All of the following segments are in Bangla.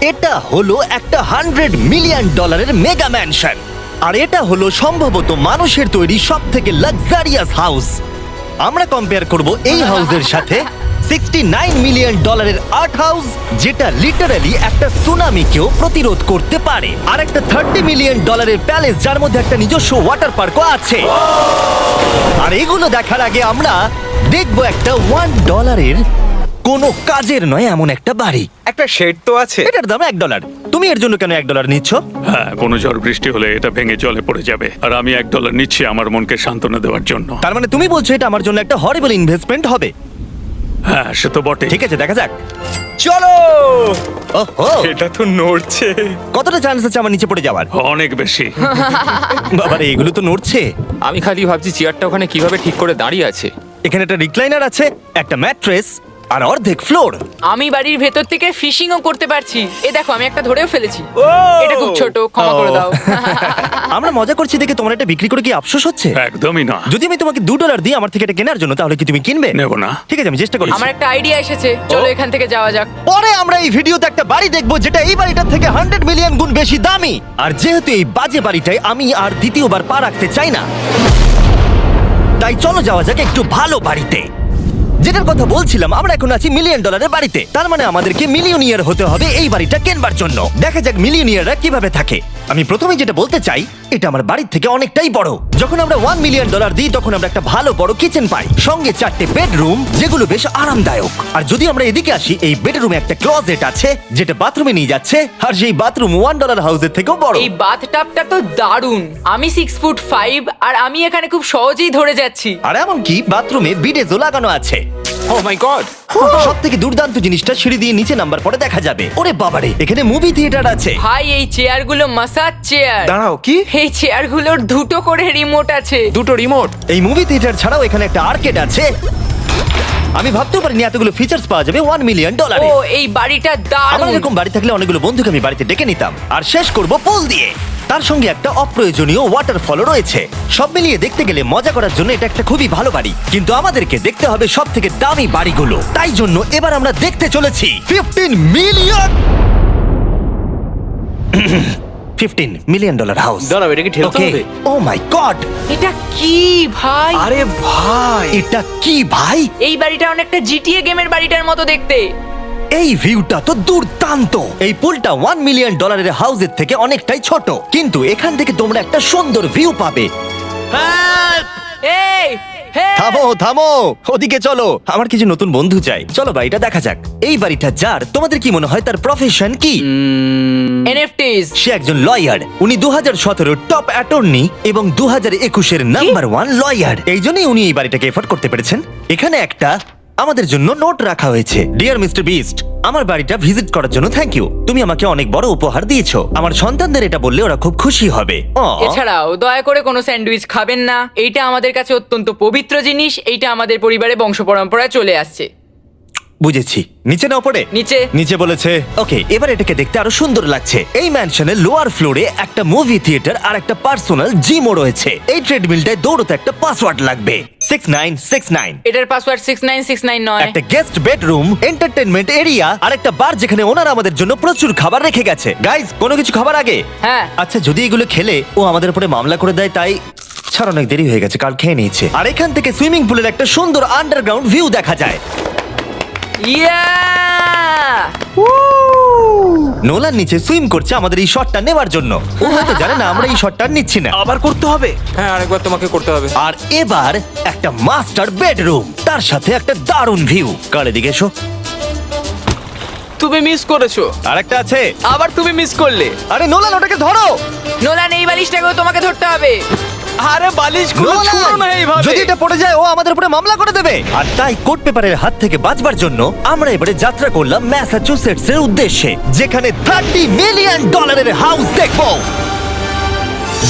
এটা হলো একটা $100 মিলিয়ন মেগা ম্যানশন, আর এটা হলো সম্ভবত মানুষের তৈরি সব থেকে লাক্সারিয়াস হাউস। আমরা কম্পেয়ার করব এই হাউসের সাথে $69 মিলিয়ন আর্ট হাউস, যেটা লিটারালি একটা সুনামিকেও প্রতিরোধ করতে পারে, আর একটা $30 মিলিয়ন প্যালেস যার মধ্যে একটা নিজস্ব ওয়াটার পার্কও আছে। আর এগুলো দেখার আগে আমরা দেখবো একটা $1 কোনো কাজের নয় এমন একটা বাড়ি। একটা শেড তো আছে। এটার দাম $1। তুমি এর জন্য কেন $1 নিচ্ছ? হ্যাঁ, কোনো ঝড় বৃষ্টি হলে এটা ভেঙে জলে পড়ে যাবে, আর আমি $1 নিচ্ছি আমার মনকে সান্ত্বনা দেওয়ার জন্য। তার মানে তুমি বলছো এটা আমার জন্য একটা হরিবল ইনভেস্টমেন্ট হবে? হ্যাঁ, সে তো বটে। ঠিক আছে, দেখা যাক। চলো। ওহো, এটা তো নড়ছে। কতটা চান্স আছে আমার নিচে পড়ে যাওয়ার? অনেক বেশি। বাবারে, এগুলো তো নড়ছে। আমি খালি ভাবছি চেয়ারটা ওখানে কিভাবে ঠিক করে দাঁড়িয়ে আছে। এখানে একটা রিক্লাইনার আছে, একটা ম্যাট্রেস, আর অর্ধেক ফ্লোর। আমি বাড়ির ভেতর থেকে ফিশিংও করতে পারছি। এ দেখো, আমি একটা ধরেও ফেলেছি। ও! এটা খুব ছোট, ক্ষমা করে দাও। আমরা মজা করছি দেখে তোমার এটা বিক্রি করে কি আফসোস হচ্ছে? একদমই না। যদি আমি তোমাকে $2 দিই আমার থেকে এটা কেনার জন্য, তাহলে কি তুমি কিনবে? নেব না। ঠিক আছে, আমি চেষ্টা করছি। আমার একটা আইডিয়া এসেছে, চলো এখান থেকে যাওয়া যাক। পরে আমরা এই ভিডিওতে একটা বাড়ি দেখবো যেটা এই বাড়িটার থেকে 100 মিলিয়ন গুণ বেশি দামি। আর যেহেতু এই বাজে বাড়িটায় আমি আর দ্বিতীয়বার পা রাখতে চাই না, তাই চলো যাওয়া যাক একটু ভালো বাড়িতে। যেটার কথা বলছিলাম, আমরা এখন আছি $1 মিলিয়ন বাড়িতে। তার মানে আমাদেরকে মিলিয়নিয়ার হতে হবে এই বাড়িটা কেনবার জন্য। দেখা যাক মিলিয়নিয়াররা কিভাবে থাকে। আমি প্রথমে যেটা বলতে চাই, এটা আমার বাড়ির থেকে অনেকটাই বড়। যখন আমরা $1 মিলিয়ন দিই তখন আমরা একটা ভালো বড় কিচেন পাই, সঙ্গে 4টে বেডরুম যেগুলো বেশ আরামদায়ক। আর যদি আমরা এদিকে আসি, এই বেডরুমে একটা ক্লোজেট আছে যেটা বাথরুমে নিয়ে যাচ্ছে, আর সেই বাথরুম $1 হাউসের থেকেও বড়। এই বাথটাবটা তো দারুণ। আমি 6'5" আর আমি এখানে খুব সহজেই ধরে যাচ্ছি। আর এমনকি বাথরুমে বিডেজও লাগানো আছে। ও মাই গড! সব থেকে দুর্দান্ত জিনিসটা সিঁড়ি দিয়ে নিচে নাম্বার পরে দেখা যাবে। ওরে বাবারে, এখানে মুভি থিয়েটার আছে। ভাই, এই চেয়ারগুলো মাসাজ চেয়ার। দাঁড়াও, কি? এই চেয়ারগুলোর দুটো করে রিমোট আছে। দুটো রিমোট। এই মুভি থিয়েটার ছাড়াও এখানে একটা আর্কেড আছে। আমি ভাবতেও পারিনি এতগুলো ফিচার্স পাওয়া যাবে $1 মিলিয়ন। ও, এই বাড়িটা আমার দারুণ। এরকম বাড়ি থাকলে অনেকগুলো বন্ধুকে আমি বাড়িতে ডেকে নিতাম, আর শেষ করব পুল দিয়ে। তার সঙ্গে একটা অপ্রয়োজনীয় ওয়াটারফলও রয়েছে। সব মিলিয়ে দেখতে গেলে মজা করার জন্য এটা একটা খুবই ভালো বাড়ি, কিন্তু আমাদেরকে দেখতে হবে সব থেকে দামি বাড়িগুলো। তাই জন্য এবার আমরা দেখতে চলেছি $15 মিলিয়ন হাউস। দাঁড়াও, এটা কি ঠেলতে হবে? ও মাই গড, এটা কি ভাই? আরে ভাই, এটা কি ভাই? এই বাড়িটা অনেকটা জিটিএ গেমের বাড়িটার মতো দেখতে। এই ভিউটা তো দুর্দান্ত। এই পুলটা $1 মিলিয়ন হাউসের থেকে অনেকটাই ছোট, কিন্তু এখান থেকে তোমরা একটা সুন্দর ভিউ পাবে। এই, হে! থামো থামো, ওদিকে চলো, আমার কিছু নতুন বন্ধু চাই। চলো বাড়িটা দেখা যাক। এই বাড়িটা যার, তোমাদের কি মনে হয় তার প্রফেশন কি? NFTs। সে একজন লয়ার। উনি 2017 টপ অ্যাটর্নি এবং 2021 নাম্বার 1 লয়ার। এই জন্যই উনি এই বাড়িটাকে এফোর্ড করতে পেরেছেন। এখানে একটা আমাদের জন্য নোট রাখা হয়েছে। ডিয়ার মিস্টার বিস্ট, আমার বাড়িটা ভিজিট করার জন্য থ্যাংক ইউ। তুমি আমাকে অনেক বড় উপহার দিয়েছো। আমার সন্তানদের এটা বললে ওরা খুব খুশি হবে। এছাড়াও দয়া করে কোনো স্যান্ডউইচ খাবেন না। এইটা আমাদের কাছে অত্যন্ত পবিত্র জিনিস। এইটা আমাদের পরিবারে বংশ পরম্পরায় চলে আসছে। বুঝেছি, নিচে না পড়ে নিচে। নিচে বলেছে। ওকে, এবার এটাকে দেখতে আরো সুন্দর লাগছে। এই ম্যানশনের লোয়ার ফ্লোরে একটা মুভি থিয়েটার আর একটা পার্সোনাল জিমও রয়েছে। এই ট্রেডমিলটায় দৌড়তে একটা পাসওয়ার্ড লাগবে, 6969। এটার পাসওয়ার্ড 6969 নয়। একটা গেস্ট বেডরুম, এন্টারটেইনমেন্ট এরিয়া আর একটা বার যেখানে ওনারা আমাদের জন্য প্রচুর খাবার রেখে গেছে। গাইজ, কোনো কিছু খাবার আগে? হ্যাঁ। আচ্ছা, যদি এগুলো খেলে ও আমাদের উপরে মামলা করে দেয়, তাই ছাড়, অনেক দেরি হয়ে গেছে, কাল খেয়ে নিয়েছে। আর এখান থেকে সুইমিং পুলের একটা সুন্দর আন্ডারগ্রাউন্ড ভিউ দেখা যায়। ইয়া! নোলান নিচে সুইম করছে আমাদের এই শটটা নেবার জন্য। ও হয়তো জানে না আমরা এই শটটা নিচ্ছি না। আবার করতে হবে? হ্যাঁ, আরেকবার তোমাকে করতে হবে। আর এবার একটা মাস্টার বেডরুম, তার সাথে একটা দারুণ ভিউ। কালে দিকে এসো। তুমি মিস করেছো। আর একটা আছে। আবার তুমি মিস করলে। আরে নোলান, ওটাকে ধরো। নোলান, এই বালিশটাকেও তোমাকে ধরতে হবে। আরে বালিশগুলো নোলান, ছুঁড়ো না এইভাবে। যদি এটা পড়ে যায় ও আমাদের উপরে মামলা করে দেবে। আর তাই কোর্ট পেপারের হাত থেকে বাঁচবার জন্য আমরা এবারে যাত্রা করলাম ম্যাসাচুসেটস এর উদ্দেশ্যে, যেখানে $30 মিলিয়ন হাউস দেখবো,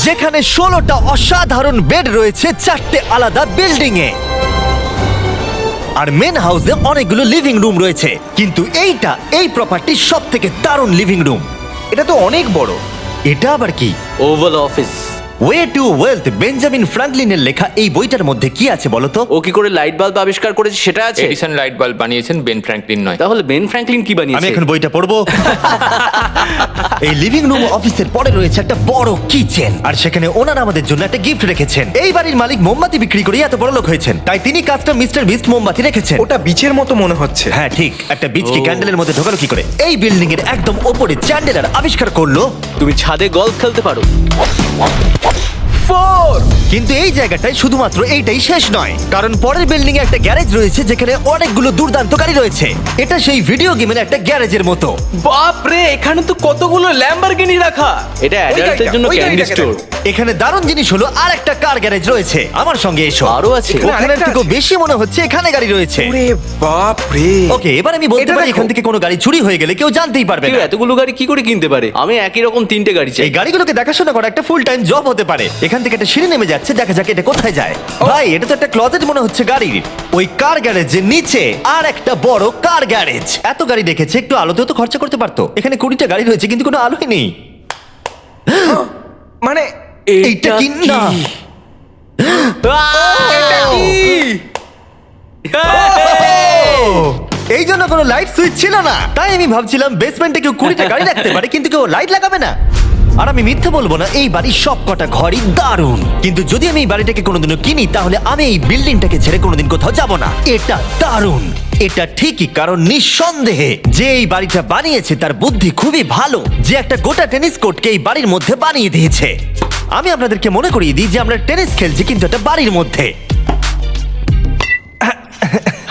যেখানে 16টা অসাধারণ বেড রয়েছে 4টে আলাদা বিল্ডিং এ। আর মেন হাউসে অনেকগুলো লিভিং রুম রয়েছে, কিন্তু এইটা এই প্রপার্টির সব থেকে দারুণ লিভিং রুম। এটা তো অনেক বড়। এটা আবার কি? Oval office. Way to wealth Benjamin ফ্রাঙ্কলিনের লেখা এই বইটার মধ্যে কি আছে বলো তো? ও কি করে লাইট বাল্ব আবিষ্কার করেছে সেটা আছে? এডিসন লাইট বাল্ব বানিয়েছেন, বেন ফ্র্যাঙ্কলিন নয়। তাহলে বেন ফ্র্যাঙ্কলিন কি আমি বানিয়েছে? এখন বইটা পড়বো। এই লিভিং রুম অফিসের পরে রয়েছে একটা বড় কিচেন, আর সেখানে ওনারা আমাদের জন্য একটা গিফট রেখেছেন। এই বাড়ির মালিক মোমবাতি বিক্রি করে এত বড় লোক হয়েছেন, তাই তিনি কাজটা মিস্টার বিস্ট মোমবাতি রেখেছেন। ওটা বিচের মতো মনে হচ্ছে। হ্যাঁ ঠিক, একটা বীজকে ক্যান্ডেলের মধ্যে ঢোকালো কি করে? এই বিল্ডিং এর একদম ওপরে চ্যান্ডেলার আবিষ্কার করলো। তুমি ছাদে গলফ খেলতে পারো। কিন্তু এই জায়গাটায় শুধুমাত্র এইটাই শেষ নয়, কারণ পরের বিল্ডিং এ একটা গ্যারেজ রয়েছে যেখানে অনেকগুলো দুর্দান্ত গাড়ি রয়েছে। এটা সেই ভিডিও গেমের একটা গ্যারেজের মতো। বাপ রে, এখানে তো কতগুলো ল্যাম্বরগিনি রাখা। এটা অ্যাডাল্টদের জন্য ওই ক্যান্ডি গাড়িটাকে স্টোর। এখানে দারুণ জিনিস হলো আর একটা কার গ্যারেজ রয়েছে। আমার সঙ্গে এসো। আরো আছে? ওখানে থেকেও বেশি মনে হচ্ছে এখানে গাড়ি রয়েছে। ওরে বাপ রে। ওকে, এবার আমি বলতে এটা পারি দেখো। এখান থেকে কোনো গাড়ি চুরি হয়ে গেলে কেউ জানতেই পারবে কেউ না। এতগুলো গাড়ি কি করে কিনতে পারে? আমি একই রকম 3টে গাড়ি চাই। এই গাড়িগুলোকে দেখাশোনা করা একটা ফুল টাইম জব হতে পারে। এখান থেকে একটা সিঁড়ি নেমে যাচ্ছে, দেখা যাক এটা কোথায় যায়। ভাই, এটা তো একটা ক্লজেট মনে হচ্ছে গাড়ির। ওই কার গ্যারেজের নিচে আর একটা বড় কার গ্যারেজ। এত গাড়ি রেখেছে, একটু আলোতেও তো খরচা করতে পারতো। এখানে 20টা গাড়ি রয়েছে কিন্তু কোনো আলোই নেই। মানে এইটা কি না? এই জন্য কোনো লাইট সুইচ ছিল না, তাই আমি ভাবছিলাম বেসমেন্টে কেউ 20টা গাড়ি রাখতে পারে কিন্তু কেউ লাইট লাগাবে না। আর আমি মিথ্যে বলবো না, এই বাড়ির সব কটা ঘরই দারুণ। কিন্তু যদি আমি এই বাড়িটাকে কোনোদিনও কিনি, তাহলে আমি এই বিল্ডিংটাকে ছেড়ে কোনোদিন কোথাও যাব না। এটা দারুণ। এটা ঠিকই, কারণ নিঃসন্দেহে যে এই বাড়িটা বানিয়েছে তার বুদ্ধি খুবই ভালো, যে একটা গোটা টেনিস কোর্টকে এই বাড়ির মধ্যে বানিয়ে দিয়েছে। আমি আপনাদেরকে মনে করিয়ে দিই যে আমরা টেনিস খেলছি কিন্তু একটা বাড়ির মধ্যে।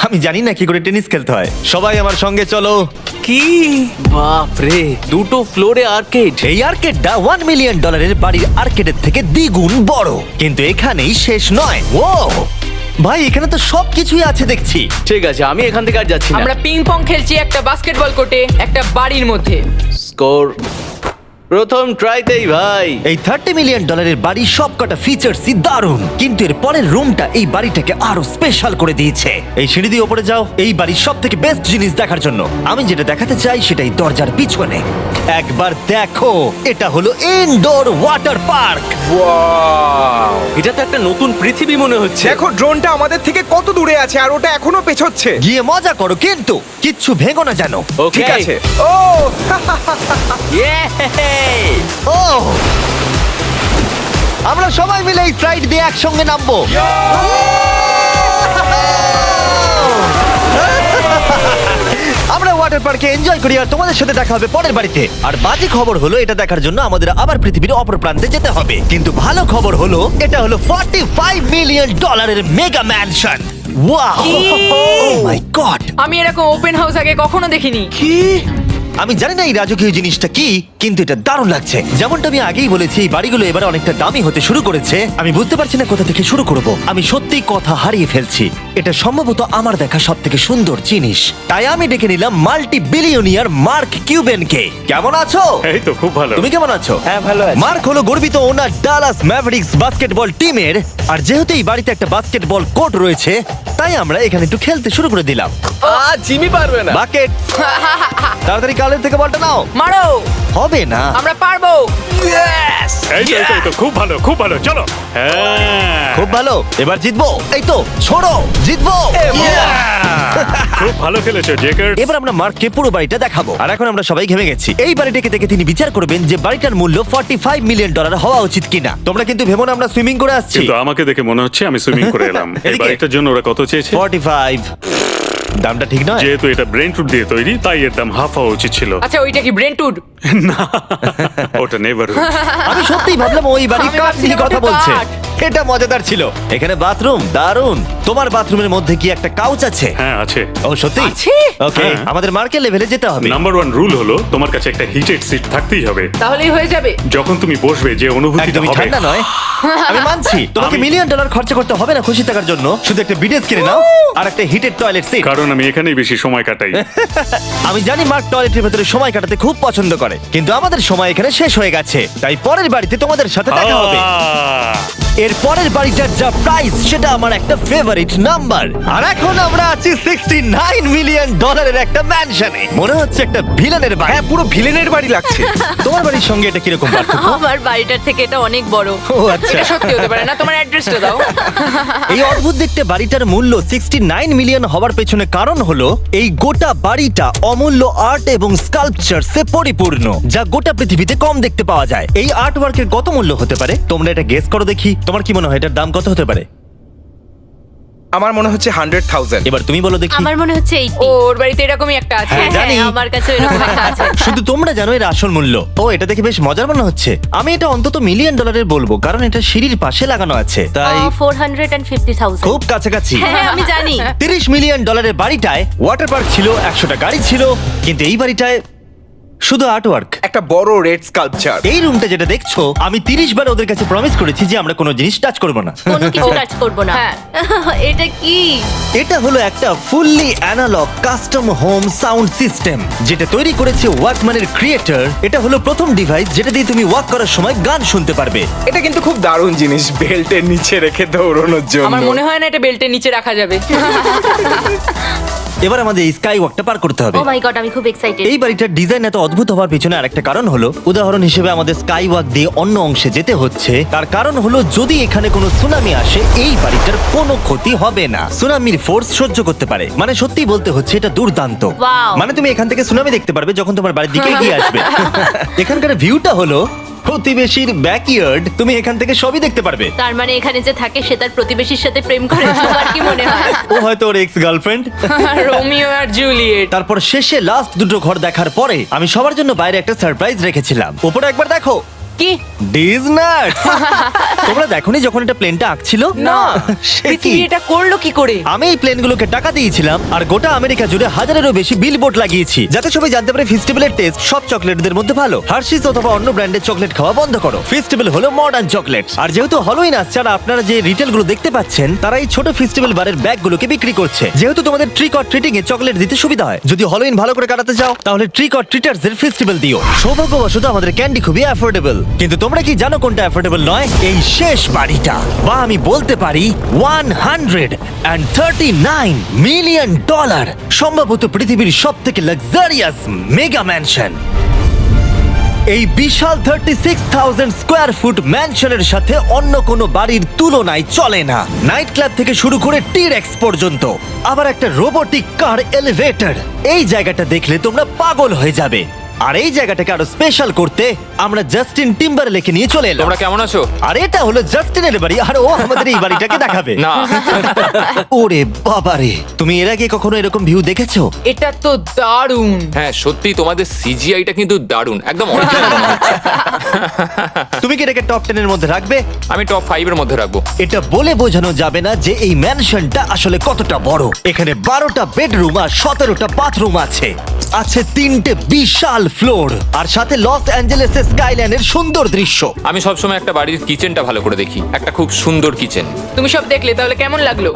আমি জানি না কি করে টেনিস খেলতে হয়। সবাই আমার সঙ্গে চলো। কি বাপ রে, 2টো ফ্লোরে আর্কেড। এই আর্কেডটা $1 মিলিয়ন বাড়ির আর্কেডের থেকে দ্বিগুণ বড়। কিন্তু এখানেই শেষ নয়। ও ভাই, এখানে তো সবকিছুই আছে দেখছি। ঠিক আছে, আমি এখান থেকে আর যাচ্ছি না। আমরা পিং পং খেলছি একটা বাস্কেটবল কোর্টে, একটা বাড়ির মধ্যে। স্কোর প্রথম ট্রাইতেই ভাই। এই $30 মিলিয়ন বাড়ির সবকটা ফিচার্সই দারুণ, কিন্তু এর পরের রুমটা এই বাড়িটাকে আরো স্পেশাল করে দিয়েছে। এই সিঁড়ি দিয়ে উপরে যাও এই বাড়ির সব থেকে বেস্ট জিনিস দেখার জন্য। আমি যেটা দেখাতে চাই সেটাই দরজার পিছনে। একবার দেখো, এটা হলো ইনডোর ওয়াটার পার্ক। ওয়াও। এটা তো একটা নতুন পৃথিবী মনে হচ্ছে। দেখো ড্রোনটা আমাদের থেকে কত দূরে আছে আর ওটা এখনো পেছচ্ছে। গিয়ে মজা করো, কিন্তু কিচ্ছু ভেঙো না জানো। ওকে, ঠিক আছে। ও ও, আমরা সবাই মিলে এই স্লাইড দিয়ে একসঙ্গে নামবো। আমরা ওয়াটার পার্কে এনজয় করি, আর তোমাদের সাথে দেখা হবে পরের বাড়িতে। আর বাজে খবর হলো, এটা দেখার জন্য আমাদের আবার পৃথিবীর অপর প্রান্তে যেতে হবে। কিন্তু ভালো খবর হলো, এটা হলো $45 মিলিয়ন মেগা ম্যানশন। ওয়াও, ও মাই গড! আমি এরকম ওপেন হাউস আগে কখনো দেখিনি। আমি জানি না এই রাজকীয় জিনিসটা কি, কিন্তু এটা দারুণ লাগছে। যেমনটা আমি আগেই বলেছি, এই বাড়িগুলো এবারে অনেকটা দামি হতে শুরু করেছে। আমি বুঝতে পারছি না কোথা থেকে শুরু করব। আমি সত্যিই কথা হারিয়ে ফেলছি। এটা সম্ভবত আমার দেখা সব থেকে সুন্দর জিনিস। তাই আমি ডেকে নিলাম মাল্টি বিলিয়নিয়ার মার্ক কিউবেনকে। কেমন আছো? এই তো খুব ভালো। তুমি কেমন আছো? হ্যাঁ, ভালো আছি। মার্ক হলো গর্বিত ওনার ডালাস ম্যাভরিক্স বাস্কেটবল টিমের। আর যেহেতু এই বাড়িতে একটা বাস্কেটবল কোর্ট রয়েছে, তাই আমরা এখানে একটু খেলতে শুরু করে দিলাম। জিমি পারবে না। বাকেট, তাড়াতাড়ি কালের থেকে বলটা নাও। মারো, হবে না। আমরা পারবো। এই তো খুব ভালো, খুব ভালো, চলো। হ্যাঁ, খুব ভালো, এবার জিতবো। এই তো ছোড়ো, জিতবো। খুব ভালো খেলেছো জেকার। এবার আমরা মার্ককে পুরো বাড়িটা দেখাবো। আর এখন আমরা সবাই ঘেমে গেছি। এই বাড়িটাকে দেখে তিনি বিচার করবেন যে বাড়িটার মূল্য $45 মিলিয়ন হওয়া উচিত কিনা। তোমরা কিন্তু ভেবো না আমরা সুইমিং করে আসছি। কিন্তু আমাকে দেখে মনে হচ্ছে আমি সুইমিং করে এলাম। এই এদিকে। বাড়িটার জন্য ওরা কত চেয়েছে? 45। দামটা ঠিক নয়। যেহেতু এটা ব্রেন ফুড দিয়ে তৈরি, তাই এর দাম হাফ হওয়া উচিত ছিল। আচ্ছা, ওইটা কি ব্রেন্টউড? না, ওটা নেভার। আমি সত্যিই ভাবলাম ওই বাড়ির আমি কাঠ নিয়ে ভাবছিলাম কথা ওটা বলছে। কাঠ। এটা মজাদার ছিল। এখানে বাথরুম দারুণ। তোমার বাথরুমের মধ্যে কি একটা কাউচ আছে? হ্যাঁ আছে। ও সত্যি? আছে? ওকে, হ্যাঁ। আমাদের মার্কেট লেভেলে যেতে হবে। নাম্বার 1 রুল হলো তোমার কাছে একটা হিটেড সিট থাকতেই হবে। তাহলেই হয়ে যাবে। যখন তুমি বসবে যে অনুভূতিটা একদমই হবে। ঠান্ডা নয়। আমি মানছি তোমাকে $1 মিলিয়ন খরচা করতে হবে না খুশি থাকার জন্য। শুধু একটা বিডেস কিনে নাও আর একটা হিটেড টয়লেট সিট। কারণ আমি এখানেই বেশি সময় কাটাই। আমি জানি মার্ক টয়লেটের ভেতরে সময় কাটাতে খুব পছন্দ করে, কিন্তু আমাদের সময় এখানে শেষ হয়ে গেছে। তাই পরের বাড়িতে তোমাদের সাথে দেখা হবে। আহ! এর পরের বাড়িটার যা প্রাইস সেটা আমার একটা ফেভারিট নাম্বার। আর এখন আমরা আছি 69 মিলিয়ন ডলারের একটা ম্যানশনে। মনে হচ্ছে একটা ভিলেনের বাড়ি। হ্যাঁ, পুরো ভিলেনের বাড়ি লাগছে। তোমার বাড়ির সঙ্গে এটা কিরকম পার্থক্য? আমার বাড়িটার থেকে এটা অনেক বড়। ও আচ্ছা। এটা সত্যি হতে পারে না, তোমার অ্যাড্রেসটা দাও। এই অদ্ভুত দেখতে বাড়িটার মূল্য 69 মিলিয়ন হওয়ার পেছনে কারণ হলো এই গোটা বাড়িটা অমূল্য আর্ট এবং স্কাল্পচারসে পরিপূর্ণ, যা গোটা পৃথিবীতে কম দেখতে পাওয়া যায়। এই আর্ট ওয়ার্কের কত মূল্য হতে পারে তোমরা এটা গেস করো দেখি। তোমার কি মনে হয় এটার দাম কত হতে পারে? আমার মনে হচ্ছে 100,000। এবার তুমি বলো দেখি। আমার মনে হচ্ছে 80। ওর বাড়িতে এরকমই একটা আছে। হ্যাঁ, জানি। আমার কাছে এরকম একটা আছে। শুধু তোমরা জানো এর আসল মূল্য। ও, এটা দেখে বেশ মজার মনে হচ্ছে। আমি এটা অন্তত মিলিয়ন ডলারের বলবো, কারণ এটা সিঁড়ির পাশে লাগানো আছে, তাই 450,000। খুব কাছাকাছি। হ্যাঁ, আমি জানি। 30 মিলিয়ন ডলারের বাড়িটায় ওয়াটার পার্ক ছিল, 100টা গাড়ি ছিল, কিন্তু এই বাড়িটায় শুধু আর্ট ওয়ার্ক। একটা বড় রেড স্কাল্পচার। এই রুমটা যেটা দেখছো, আমি 30 বার ওদের কাছে প্রমিস করেছি যে আমরা কোনো জিনিস টাচ করব না। কোনো কিছু টাচ করব না। হ্যাঁ। এটা কি? এটা হলো একটা fully analogue custom home sound system যেটা তৈরি করেছে ওয়াকম্যানের ক্রিয়েটর। এটা হলো প্রথম ডিভাইস যেটা দিয়ে তুমি ওয়াক করার সময় গান শুনতে পারবে। এটা কিন্তু খুব দারুণ জিনিস, বেল্টের নিচে রেখে দৌড়ানোর জন্য। আমার মনে হয় না এটা বেল্টের নিচে রাখা যাবে। এবার আমাদের এই স্কাই ওয়াকটা পার করতে হবে। ও মাই গড, আমি খুব এক্সাইটেড। এই বাড়িটার ডিজাইন এত অদ্ভুত হওয়ার পিছনে আরেকটা কারণ হলো, উদাহরণ হিসেবে আমাদের স্কাই ওয়াক দিয়ে অন্য অংশে যেতে হচ্ছে। তার কারণ হলো যদি এখানে কোনো সুনামি আসে এই বাড়িটার কোনো ক্ষতি হবে না। সুনামির ফোর্স সহ্য করতে পারে। মানে সত্যি বলতে হচ্ছে এটা দুর্দান্ত। Wow. মানে তুমি এখান থেকে সুনামি দেখতে পারবে যখন তোমার বাড়ির দিকে এগিয়ে আসবে। এখানকার ভিউটা হলো প্রতিবেশীর ব্যাকইয়ার্ড। তুমি এখান থেকে সবই দেখতে পারবে। তার মানে এখানে যে থাকে সে তার প্রতিবেশীর সাথে প্রেম করে, তোমার কি মনে হয়? ও হয়তো ওর এক্স গার্লফ্রেন্ড। রোমিও আর জুলিয়েট। তারপর শেষে লাস্ট দুটো ঘর দেখার পরে আমি সবার জন্য বাইরে একটা সারপ্রাইজ রেখেছিলাম। উপরে একবার দেখো। কি? ডিজনাট। তোমরা দেখোনি যখন এটা প্লেনটা আঁকছিল? না, সে কি? পৃথিবী এটা করলো কি করে? আমি এই প্লেনগুলোকে টাকা দিয়েছিলাম আর গোটা আমেরিকা জুড়ে হাজারেরও বেশি বিলবোর্ড লাগিয়েছি যাতে সবাই জানতে পারে ফেস্টিভ্যালের টেস্ট সব চকলেটদের মধ্যে ভালো। হার্শিস অথবা অন্য ব্র্যান্ডের চকলেট খাওয়া বন্ধ করো। ফেস্টিভ্যাল হলো মডার্ন চকলেট। আর যেহেতু হলোইন আসছে আর আপনারা যে রিটেল গুলো দেখতে পাচ্ছেন তারা এই ছোট ফেস্টিভ্যাল বারের ব্যাগগুলোকে বিক্রি করছে, যেহেতু তোমাদের trick or treating A chocolate দিতে সুবিধা হয়। যদি হলোইন ভালো করে কাটাতে চাও তাহলে ট্রিক অর ট্রিটার্স এর ফেস্টিভ্যাল দিও। সৌভাগ্যবশত আমাদের ক্যান্ডি খুবই অ্যাফোর্ডেবল। কিন্তু তোমরা কি জানো কোনটা অ্যাফোর্ডেবল নয়? এই শেষ বাড়িটা, বা আমি বলতে পারি 139 মিলিয়ন ডলার, সম্ভবত পৃথিবীর সব থেকে লাক্সারিয়াস মেগা ম্যানশন। এই বিশাল 36,000 স্কোয়ার ফুট ম্যানশনের সাথে অন্য কোনো বাড়ির তুলনায় চলে না। নাইট ক্লাব থেকে শুরু করে টিরেক্স পর্যন্ত, আবার একটা রোবোটিক কার এলিভেটর। এই জায়গাটা দেখলে তোমরা পাগল হয়ে যাবে। আর এই জায়গাটাকে আরো স্পেশাল করতে আমরা জাস্টিন টিম্বারলেকে নিয়ে চলে এলাম। তোমরা কেমন আছো? আর এটা হলো জাস্টিনের বাড়ি, আর ও আমাদের এই বাড়িটাকে দেখাবে। না। ওরে বাবারে, তুমি এর আগে কখনো এরকম ভিউ দেখেছো? এটা তো দারুণ। হ্যাঁ সত্যি তোমাদের সিজিআইটা কিন্তু দারুণ, একদম original মনে হচ্ছে। তুমি কি এটাকে টপ 10 এর মধ্যে রাখবে? আমি টপ 5 এর মধ্যে রাখবো। এটা বলে বোঝানো যাবে না যে এই ম্যানশনটা আসলে কতটা বড়। এখানে 12টা বেডরুম আর 17টা বাথরুম আছে। আছে 3টে বিশাল ফ্লোর, আর সাথে লস অ্যাঞ্জেলেসের স্কাইলাইনের সুন্দর দৃশ্য। আমি সবসময় একটা বাড়ির কিচেনটা ভালো করে দেখি, একটা খুব সুন্দর কিচেন। তুমি সব দেখলে, তাহলে কেমন লাগলো?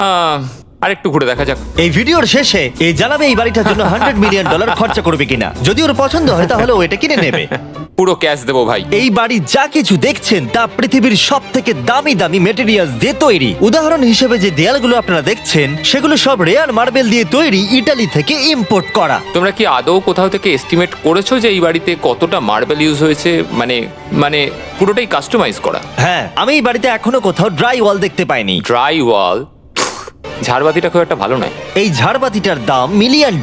আরেকটু ঘুরে দেখা যাক। এই ভিডিওর শেষে এই জানাবে এই বাড়িটার জন্য $100 মিলিয়ন খরচা করবে কিনা। যদি ওর পছন্দ হয় তাহলে ও এটা কিনে নেবে। পুরো ক্যাশ দেবো ভাই। এই বাড়ি যা কিছু দেখছেন তা পৃথিবীর সব থেকে দামি দামি মেটেরিয়ালস দিয়ে তৈরি। উদাহরণ হিসেবে যে দেয়ালগুলো আপনারা দেখছেন সেগুলো সব রেয়ার মার্বেল দিয়ে তৈরি, ইতালি থেকে ইম্পোর্ট করা। তোমরা কি আদৌ কোথাও থেকে এস্টিমেট করেছো যে এই বাড়িতে কতটা মার্বেল ইউজ হয়েছে? মানে পুরোটাই কাস্টমাইজ করা। হ্যাঁ, আমি এই বাড়িতে এখনো কোথাও ড্রাই ওয়াল দেখতে পাইনি। ড্রাই ওয়াল? ঝাড়বাতিটা খুব একটা ভালো নয়। এই ঝাড়বাতিটার দাম $1 মিলিয়ন।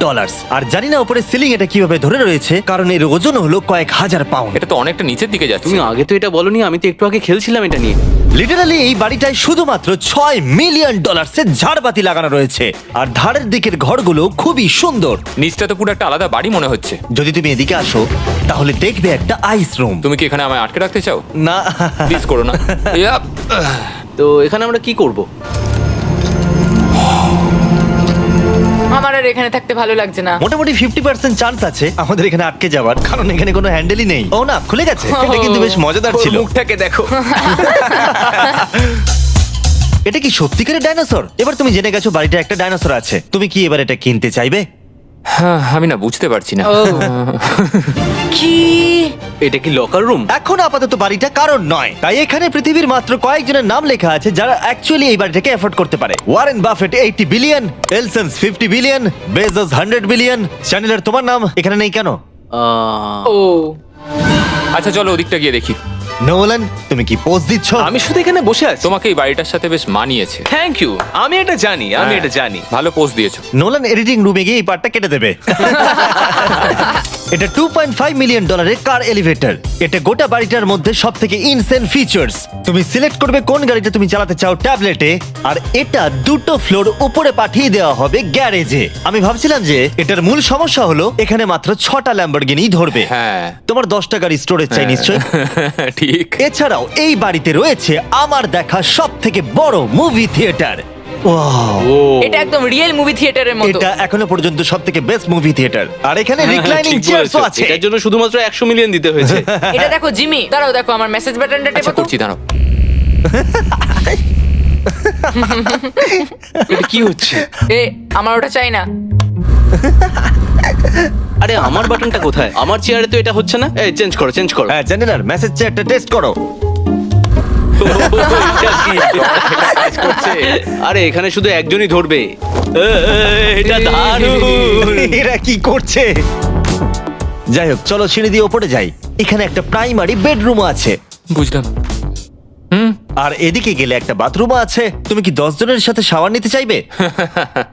আর জানি না উপরে সিলিং এটা কিভাবে ধরে রয়েছে, কারণ এর ওজন হলো কয়েক হাজার পাউন্ড। এটা তো অনেকটা নিচের দিকে যাচ্ছে। তুমি আগে তো এটা বলনি, আমি তো একটু আগে খেলছিলাম এটা নিয়ে। লিটারালি এই বাড়িটায় শুধুমাত্র $6 মিলিয়ন ঝাড়বাতি লাগানো রয়েছে। আর ধারের দিকের ঘরগুলো খুবই সুন্দর। নিচটা তো পুরো একটা আলাদা বাড়ি মনে হচ্ছে। যদি তুমি এদিকে আসো তাহলে দেখবে একটা আইস রুম। তুমি কি এখানে আমায় আটকে রাখতে চাও? না, প্লিজ করো না। ইয়াপ। তো এখানে আমরা কি করব? আমার আর এখানে থাকতে ভালো লাগছে না। মোটামুটি 50% চান্স আছে আমাদের এখানে আটকে যাওয়ার, কারণ এখানে কোনো হ্যান্ডেলই নেই। ও না, খুলে গেছে। এটা কিন্তু বেশ মজাদার ওর ছিল। মুখটাকে দেখো। এটা কি সত্যিকারের ডাইনোসর? এবার তুমি জেনে গেছো বাড়িটা একটা ডাইনোসর আছে। তুমি কি এবার এটা কিনতে চাইবে? হ্যাঁ, আমি না বুঝতে পারছি না। ও। কি? এটা কি লকার রুম? এখন আপাতত বাড়িটা কারণ নয়, তাই এখানে পৃথিবীর মাত্র কয়েকজনের নাম লেখা আছে যারা অ্যাকচুয়ালি এই বাড়িটাকে এফোর্ড করতে পারে। Warren Buffett 80 billion, এলসন্স 50 billion, Bezos 100 billion. চ্যানেলের তোমার নাম এখানে নেই কেন? ও আচ্ছা চলো ওদিকটা গিয়ে দেখি। নোলান, তুমি কি পোজ দিচ্ছ? আমি শুধু এখানে বসে আছি। তোমাকে এই বাড়িটার সাথে বেশ মানিয়েছে। Thank you. আমি এটা জানি, আমি হ্যাঁ, এটা জানি। ভালো পোস্ট দিয়েছো। নোলান এডিটিং রুমে গিয়ে এই পার্টটা কেটে দেবে। এটা $2.5 মিলিয়ন কার এলিভেটর। এটা গোটা বাড়িটার মধ্যে সব থেকে ইনসেন ফিচার্স। তুমি সিলেক্ট করবে কোন গাড়িটা তুমি চালাতে চাও ট্যাবলেটে, আর এটা 2টো ফ্লোর উপরে পাঠিয়ে দেওয়া হবে গ্যারেজে। আমি ভাবছিলাম যে এটার মূল সমস্যা হলো এখানে মাত্র 6টা ল্যাম্বরগিনি ধরবে। হ্যাঁ তোমার 10টা গাড়ি স্টোরেজ চাই নিশ্চয়ই। ঠিক। এছাড়াও এই বাড়িতে রয়েছে আমার দেখা সব থেকে বড় মুভি থিয়েটার। এটা একদম রিয়েল মুভি থিয়েটারের মতো। এটা এখনো পর্যন্ত সব থেকে বেস্ট মুভি থিয়েটার। আর এখানে রিক্লাইনিং ঠিক চেয়ারও বলেছো। আছে। এটার জন্য শুধুমাত্র 100 মিলিয়ন দিতে হয়েছে। এটা দেখো জিমি, দাঁড়াও দেখো আমার মেসেজ বাটনটা আচ্ছা টেপো তো। করছি দাঁড়াও। এটা কি হচ্ছে? এ আমার ওটা চাই না। আরে আমার বাটনটা কোথায়? আমার চেয়ারে তো এটা হচ্ছে না। এই চেঞ্জ করো, চেঞ্জ করো। হ্যাঁ চ্যানেলার মেসেজ চেয়ারটা টেস্ট করো। এটা কি? কাজ করছে। আরে এখানে শুধু একজনই ধরবে। এটা দারুণ। এরা কি করছে? যাই হোক চলো সিঁড়ি দিয়ে ওপরে যাই। এখানে একটা প্রাইমারি বেডরুম আছে, বুঝলাম। আর এদিকে গেলে একটা বাথরুম আছে। তুমি কি 10 জনের সাথে শাওয়ার নিতে চাইবে?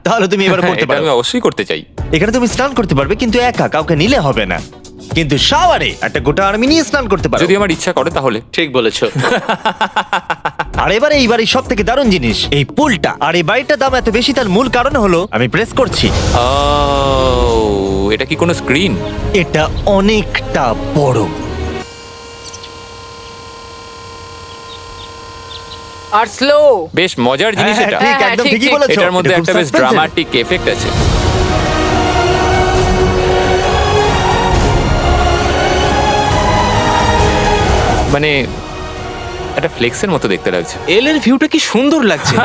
তাহলে তুমি এবার করতে এটা পারো। আমি অবশ্যই করতে চাই। এখানে তুমি স্নান করতে পারবে, কিন্তু একা কাউকে নিলে হবে না। কিন্তু শাওয়ারে একটা গোটা আর্মি নিয়ে স্নান করতে পারো। যদি আমার ইচ্ছা করে তাহলে। ঠিক বলেছো। আর এবারে এই বাড়ির সব থেকে দারুণ জিনিস এই পুলটা। আর এই বাড়িটার দাম এত বেশি তার মূল কারণ হলো, আমি প্রেস করছি, ও এটা কি কোনো স্ক্রিন? এটা অনেকটা বড়। আর স্লো। বেশ মজার জিনিস হ্যাঁ, এটা। ঠিক, হ্যাঁ, একদম ঠিক, ঠিকই ঠিক। বলেছো। এটার মধ্যে এটা খুব একটা বেশ suspense-এর। ড্রামাটিক এফেক্ট আছে। মানে একটা ফ্লেক্সের মতো দেখতে লাগছে। এল এর ভিউটা কি সুন্দর লাগছে।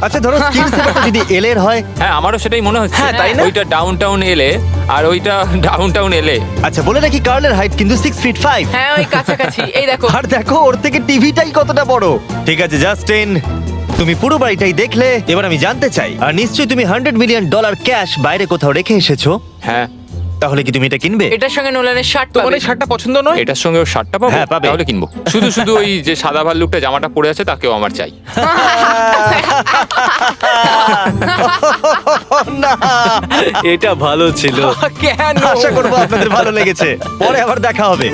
আচ্ছা ধরো স্ক্রিন সেভারটা যদি এল এর হয়। হ্যাঁ আমারও সেটাই মনে হচ্ছে। হ্যাঁ, তাই না? ওইটা ডাউনটাউন এলে আর ওইটা ডাউনটাউন এলে। আচ্ছা বলে রাখি কার্লের হাইট কিন্তু 6'5". হ্যাঁ ওই কাছাকাছি। এই দেখো। আর দেখো ওর থেকে টিভিটাই কতটা বড়। ঠিক আছে জাস্টিন, তুমি পুরো বাড়িটাই দেখলে, এবার আমি জানতে চাই, আর নিশ্চয়ই তুমি $100 মিলিয়ন ক্যাশ বাইরে কোথাও রেখে এসেছো, হ্যাঁ তাহলে কি তুমি এটা কিনবে? এটার সঙ্গে নোলানের শার্ট তোমার পাবে। এই শার্টটা পছন্দ নয়? এটার সঙ্গে ওর শার্টটা পাবো? হ্যাঁ, পাবে। তাহলে কিনবো। শুধু শুধু ওই যে সাদা ভাল্লুকটা জামাটা পরে আছে তাকেও আমার চাই। না, এটা ভালো ছিল। কেন? আশা করবো আপনাদের ভালো লেগেছে। পরে আবার দেখা হবে।